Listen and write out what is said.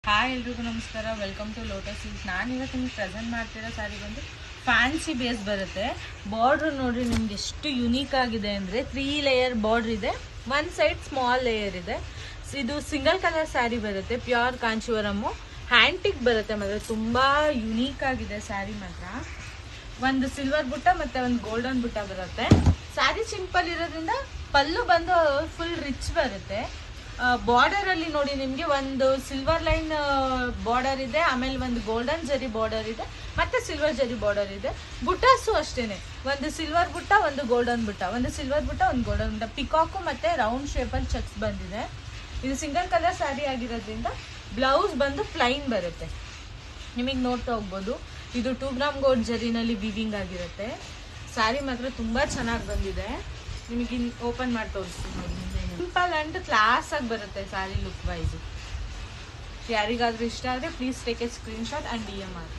Hi ಎಲ್ರಿಗೂ ನಮಸ್ಕಾರ. Welcome to Lotus Silk. ನಾನು ಇವತ್ತು ನಿಮ್ಗೆ ಪ್ರೆಸೆಂಟ್ ಮಾಡ್ತಿರೋ ಸ್ಯಾರಿ ಬಂದು ಫ್ಯಾನ್ಸಿ ಬೇಸ್ ಬರುತ್ತೆ. ಬಾರ್ಡ್ರ್ ನೋಡ್ರಿ ನಿಮ್ಗೆ ಎಷ್ಟು ಯುನೀಕ್ ಆಗಿದೆ ಅಂದರೆ 3 ಲೇಯರ್ ಬಾರ್ಡ್ರ್ ಇದೆ, ಒನ್ ಸೈಡ್ ಸ್ಮಾಲ್ ಲೇಯರ್ ಇದೆ. ಇದು ಸಿಂಗಲ್ ಕಲರ್ ಸ್ಯಾರಿ ಬರುತ್ತೆ, ಪ್ಯೂರ್ ಕಾಂಚೀವರಮ್ಮು ಹ್ಯಾಂಟಿಕ್ ಬರುತ್ತೆ. ಮಾತ್ರ ತುಂಬ ಯುನೀಕ್ ಆಗಿದೆ ಸ್ಯಾರಿ ಮಾತ್ರ. ಒಂದು ಸಿಲ್ವರ್ ಬುಟ್ಟ ಮತ್ತು ಒಂದು ಗೋಲ್ಡನ್ ಬುಟ್ಟ ಬರುತ್ತೆ. ಸ್ಯಾರಿ ಸಿಂಪಲ್ ಇರೋದ್ರಿಂದ ಪಲ್ಲು ಬಂದು ಫುಲ್ ರಿಚ್ ಬರುತ್ತೆ. ಬಾರ್ಡರ್ ಅಲ್ಲಿ ನೋಡಿ ನಿಮ್ಗೆ ಒಂದು ಸಿಲ್ವರ್ ಲೈನ್ ಬಾರ್ಡರ್ ಇದೆ, ಆಮೇಲೆ ಒಂದು ಗೋಲ್ಡನ್ ಜರಿ ಬಾರ್ಡರ್ ಇದೆ, ಮತ್ತೆ ಸಿಲ್ವರ್ ಜರಿ ಬಾರ್ಡರ್ ಇದೆ. ಬುಟ್ಟಾಸು ಅಷ್ಟೇನೆ, ಒಂದು ಸಿಲ್ವರ್ ಬುಟ್ಟ, ಒಂದು ಗೋಲ್ಡನ್ ಬುಟ್ಟ, ಒಂದು ಸಿಲ್ವರ್ ಬುಟ್ಟ, ಒಂದು ಗೋಲ್ಡನ್ ಬುಟ್ಟ. ಪಿಕಾಕು ಮತ್ತೆ ರೌಂಡ್ ಶೇಪ್ ಅಲ್ಲಿ ಚೆಕ್ಸ್ ಬಂದಿದೆ. ಇದು ಸಿಂಗಲ್ ಕಲರ್ ಸ್ಯಾರಿ ಆಗಿರೋದ್ರಿಂದ ಬ್ಲೌಸ್ ಬಂದು ಪ್ಲೈನ್ ಬರುತ್ತೆ. ನಿಮಗೆ ನೋಡ್ತಾ ಹೋಗ್ಬೋದು, ಇದು 2 ಗ್ರಾಮ್ ಗೋಲ್ಡ್ ಜರಿನಲ್ಲಿ ವೀವಿಂಗ್ ಆಗಿರುತ್ತೆ. ಸ್ಯಾರಿ ಮಾತ್ರ ತುಂಬಾ ಚೆನ್ನಾಗಿ ಬಂದಿದೆ. ನಿಮಗೆ ಓಪನ್ ಮಾಡಿ ತೋರಿಸ್ತೀನಿ ನೋಡಿ. ಸಿಂಪಲ್ ಅಂಡ್ ಕ್ಲಾಸ್ ಆಗಿ ಬರುತ್ತೆ ಸ್ಯಾರಿ ಲುಕ್ ವೈಸ್. ಯಾರಿಗಾದ್ರೂ ಇಷ್ಟ ಆದರೆ please take A screen shot and DM ಮಾಡಿ.